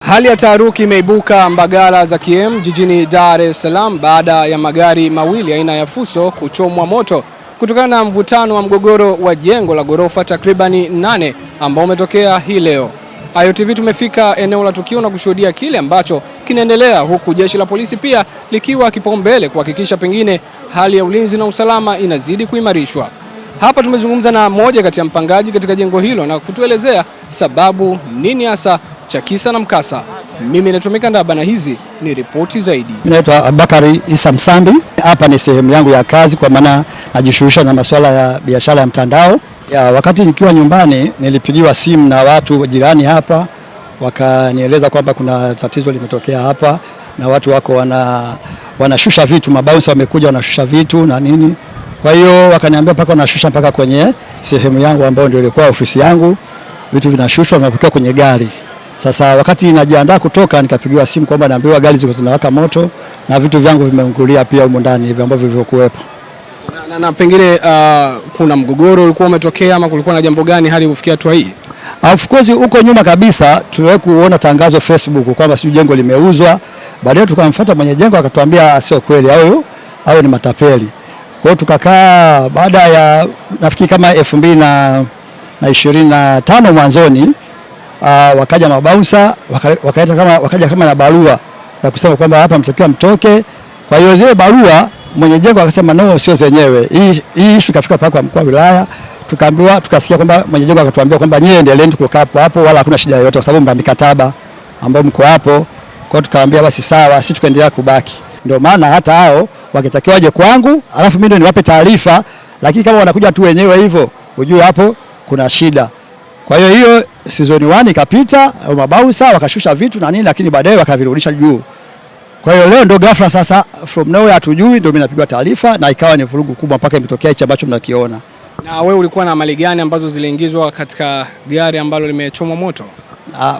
Hali ya taharuki imeibuka Mbagala Zakiem jijini Dar es Salaam baada ya magari mawili aina ya Fuso kuchomwa moto kutokana na mvutano wa mgogoro wa jengo la ghorofa takribani 8 ambao umetokea hii leo. Ayo TV tumefika eneo la tukio na kushuhudia kile ambacho kinaendelea, huku jeshi la polisi pia likiwa kipaumbele kuhakikisha pengine hali ya ulinzi na usalama inazidi kuimarishwa. Hapa tumezungumza na mmoja kati ya mpangaji katika jengo hilo na kutuelezea sababu nini hasa cha kisa na mkasa. Mimi natumika Ndaba na hizi ni ripoti zaidi. Mimi naitwa Abubakari Isa Msambi. Hapa ni sehemu yangu ya kazi, kwa maana najishughulisha na masuala ya biashara ya mtandao. Wakati nikiwa nyumbani nilipigiwa simu na watu jirani hapa, wakanieleza kwamba kuna tatizo limetokea hapa na watu wako wanashusha vitu, mabouncer wamekuja wanashusha vitu na nini. Kwa hiyo wakaniambia mpaka wanashusha mpaka kwenye sehemu yangu ambayo ndio ilikuwa ofisi yangu, vitu vinashushwa vinapakiwa kwenye gari. Sasa wakati najiandaa kutoka nikapigiwa simu kwamba naambiwa gari ziko zinawaka moto na vitu vyangu vimeungulia pia huko ndani hivi ambavyo vilivyokuwepo. Na pengine kuna mgogoro ulikuwa umetokea ama kulikuwa na jambo gani hadi kufikia hatua hii? Of course huko nyuma kabisa tuliwahi kuona tangazo Facebook kwamba sio jengo limeuzwa. Baadaye tukamfuata mwenye jengo akatuambia sio kweli, au ni matapeli. Kwa hiyo tukakaa, baada ya nafikiri kama 2025 mwanzoni wakaja mabouncer wakaja kama na barua ya kusema kwamba hapa mtakiwa mtoke. Kwa hiyo zile barua mwenye jengo akasema no, sio zenyewe. Hii issue ikafika paka kwa mkuu wa wilaya, tukaambiwa, tukasikia kwamba mwenye jengo akatuambia kwamba nyie endeleeni kukaa hapo wala hakuna shida yoyote kwa sababu mna mikataba ambao mko hapo. Kwa hiyo tukaambia basi sawa, sisi tukaendelea kubaki. Ndio maana hata hao wakitakiwa waje kwangu alafu mimi ndio niwape taarifa, lakini kama wanakuja tu wenyewe hivyo ujue hapo kuna shida. Kwa hiyo season 1 ikapita, mabouncer wakashusha vitu na nini, lakini baadaye wakavirudisha juu. Kwa hiyo leo ndo ghafla sasa from nowhere hatujui, ndio mimi napigwa taarifa na ikawa ni vurugu kubwa mpaka imetokea hicho ambacho mnakiona. Na wewe ulikuwa na mali gani ambazo ziliingizwa katika gari ambalo limechomwa moto?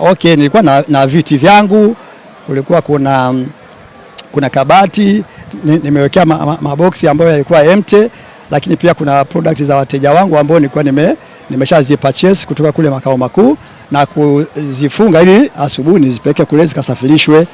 Okay, nilikuwa na viti vyangu, kulikuwa kuna kabati, nimewekea maboksi ambayo yalikuwa empty, lakini pia kuna product za wateja wangu ambao nilikuwa nimeshazi purchase kutoka kule makao makuu na kuzifunga ili asubuhi nizipeleke kule zikasafirishwe.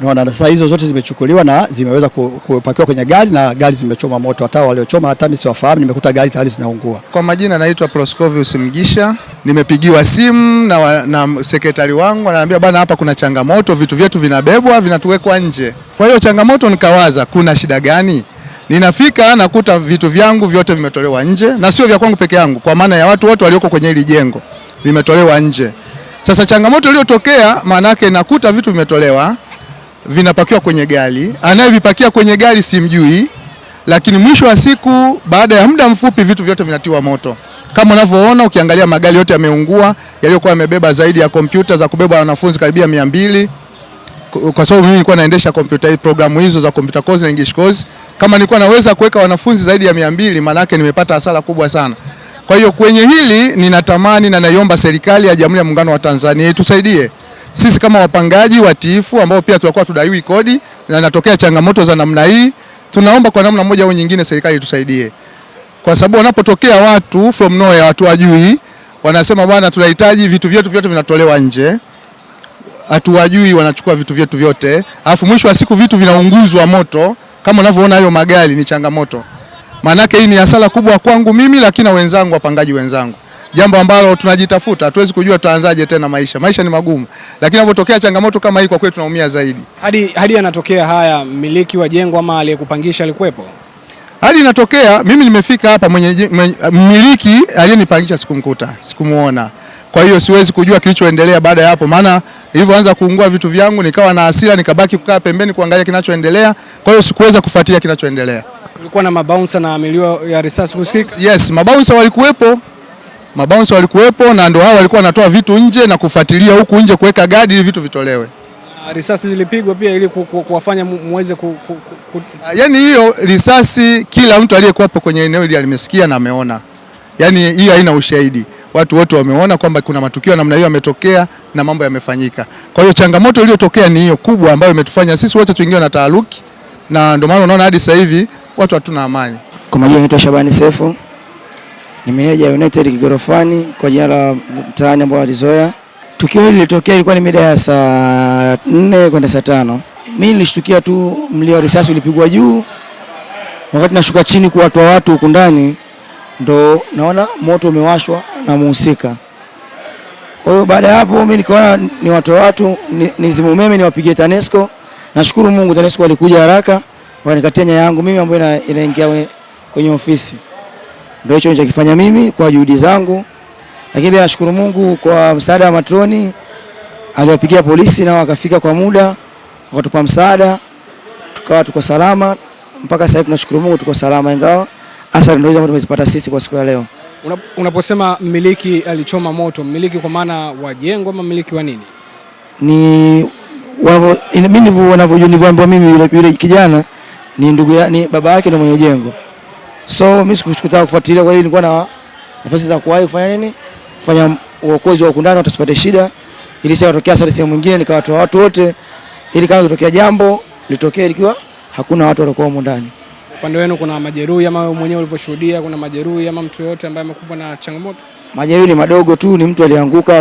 Unaona, sasa hizo zote zimechukuliwa na zimeweza kupakiwa kwenye gari na gari zimechoma moto. Hata waliochoma hata mimi siwafahamu, nimekuta gari tayari zinaungua. Kwa majina naitwa Proscovius Mgisha. Nimepigiwa simu na sekretari wangu, ananiambia bana, hapa kuna changamoto, vitu vyetu vinabebwa vinatuwekwa nje. Kwa hiyo changamoto, nikawaza kuna shida gani? Ninafika nakuta vitu vyangu vyote vimetolewa nje, na sio vya kwangu peke yangu, kwa maana ya watu wote walioko kwenye hili jengo vimetolewa nje. Sasa changamoto iliyotokea, maana yake nakuta vitu vimetolewa vinapakiwa kwenye gari, anayevipakia kwenye gari simjui, lakini mwisho wa siku baada ya muda mfupi vitu vyote vinatiwa moto. Kama unavyoona, ukiangalia magari yote yameungua, yaliyokuwa yamebeba zaidi ya kompyuta za kubeba wanafunzi karibia 200, kwa sababu mimi nilikuwa naendesha kompyuta programu hizo za computer course na English course. Kama nilikuwa naweza kuweka wanafunzi zaidi ya 200, maana yake nimepata hasara kubwa sana. Kwa hiyo kwenye hili ninatamani na naiomba serikali ya Jamhuri ya Muungano wa Tanzania itusaidie sisi kama wapangaji watiifu ambao pia tulikuwa tudaiwi kodi na inatokea changamoto za namna hii. Tunaomba kwa namna moja au nyingine serikali itusaidie, kwa sababu wanapotokea watu from nowhere, watu wajui, wanasema bwana tunahitaji vitu vyetu vyote vinatolewa nje, hatuwajui, wanachukua vitu vyetu vyote, alafu mwisho wa siku vitu vinaunguzwa moto. Kama unavyoona hayo magari ni changamoto. Maana yake hii ni hasara kubwa kwangu mimi, lakini na wenzangu, wapangaji wenzangu. Jambo ambalo tunajitafuta, hatuwezi kujua tutaanzaje tena maisha ni magumu. Lakini inapotokea changamoto kama hii, kwa kweli tunaumia zaidi. Hadi yanatokea haya, mmiliki wa jengo ama aliyekupangisha alikuwepo? Hadi inatokea mimi nimefika hapa, mmiliki aliyenipangisha sikumkuta, sikumuona. Kwa hiyo siwezi kujua kilichoendelea baada ya hapo, maana ilivyoanza kuungua vitu vyangu nikawa na hasira, nikabaki kukaa pembeni kuangalia kinachoendelea. Kwa hiyo sikuweza kufuatilia kinachoendelea. Kulikuwa na mabouncer na milio ya risasi kusikika? Yes, mabouncer walikuwepo na ndio hao walikuwa wanatoa vitu nje na kufuatilia huku nje kuweka gadi ili vitu vitolewe. Risasi zilipigwa pia ili kuwafanya muweze Yaani hiyo risasi kila mtu aliyekuwa hapo kwenye eneo hili alimesikia na ameona. Yaani hii haina ushahidi. Watu wote wameona kwamba kuna matukio namna hiyo yametokea na mambo yamefanyika. Kwa hiyo changamoto iliyotokea ni hiyo kubwa ambayo imetufanya sisi wote tuingie na taharuki, na ndio maana unaona hadi sasa hivi watu hatuna amani. Kwa majina naitwa Shabani Sefu. Ni meneja United Kigorofani kwa jina la mtaani ambao alizoea. Tukio hili lilitokea ilikuwa ni mida ya saa 4 kwenda saa 5. Mimi nilishtukia tu mlio wa risasi ulipigwa juu. Wakati nashuka chini kuwatoa watu huko ndani ndo naona moto umewashwa na muhusika. Kwa hiyo baada ya hapo mimi nikaona ni watu nizime umeme niwapigie TANESCO. Nashukuru Mungu TANESCO walikuja haraka wanikatia nyaya yangu mimi ambayo inaingia kwenye ofisi. Ndio hicho nilichokifanya mimi kwa juhudi zangu. Lakini pia nashukuru Mungu kwa msaada wa matroni, aliwapigia polisi na wakafika kwa muda, wakatupa msaada, tuko salama mpaka sasa hivi. Nashukuru Mungu tuko salama, ingawa athari ndio hizo tumezipata sisi kwa siku ya leo. Unaposema mmiliki alichoma moto, mmiliki kwa maana wa jengo ama mmiliki wa nini? Ni wanavyoambiwa mimi yule kijana ni ni baba yake ndio mwenye jengo. So mimi sikutaka kufuatilia, kwa hiyo nilikuwa na nafasi za kuwahi kufanya nini? Kufanya uokozi wa kundani watasipate shida, ili sasa watokea sehemu nyingine nikawatoa watu wote, ili kama kitokea jambo litokee likiwa hakuna watu walikuwa huko ndani. Upande wenu kuna majeruhi ama wewe mwenyewe ulivyoshuhudia kuna majeruhi ama mtu yote ambaye amekumbwa na changamoto? Majeruhi ni madogo tu, ni mtu alianguka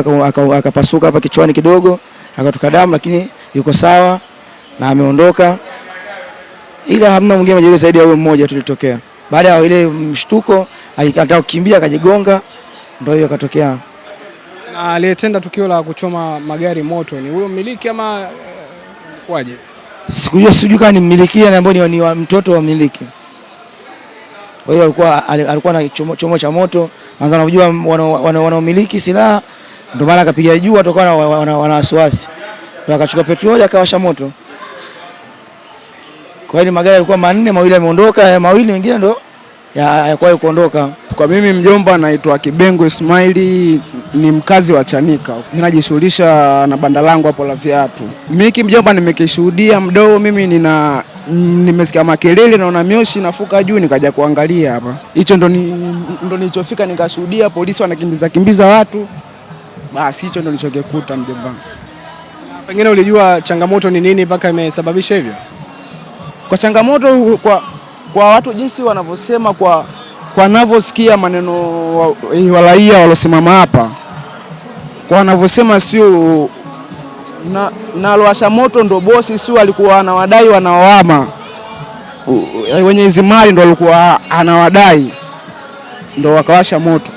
akapasuka hapa kichwani kidogo, akatoka damu, lakini yuko sawa na ameondoka. Ila hamna mwingine majeruhi zaidi ya huyo mmoja tulitokea. Baada ya ile mshtuko alikataka kukimbia akajigonga, ndio hiyo katokea. Na aliyetenda tukio la kuchoma magari moto ni huyo mmiliki ama kwaje? Sijui kama ni mmiliki na ambaye ni mtoto wa mmiliki. Kwa hiyo alikuwa na chomo cha moto, anajua wanaomiliki silaha, ndio maana akapiga juu atokana wana wasiwasi. Ndio akachukua petroli akawasha moto. Kwa hiyo magari yalikuwa manne, mawili yameondoka, mawili mengine ndo yakuwa kuondoka. Kwa mimi mjomba naitwa Kibengo Ismaili, ni mkazi wa Chanika. Mimi najishughulisha na banda langu hapo la viatu. Mimi mjomba nimekishuhudia mdoo, mimi nimesikia makelele naona mioshi nafuka juu nikaja kuangalia hapa. Hicho ndo nilichofika nikashuhudia polisi wanakimbiza watu. Basi hicho ndo nilichokikuta mjomba. Pengine ulijua changamoto ni nini mpaka imesababisha hivyo? Kwa changamoto kwa watu jinsi wanavyosema kwa wanavyosikia maneno wa raia walosimama hapa. Kwa wanavyosema sio na alowasha moto ndo bosi, sio alikuwa anawadai wanaoama. Wenye hizo mali ndo alikuwa anawadai. Ndo wakawasha moto.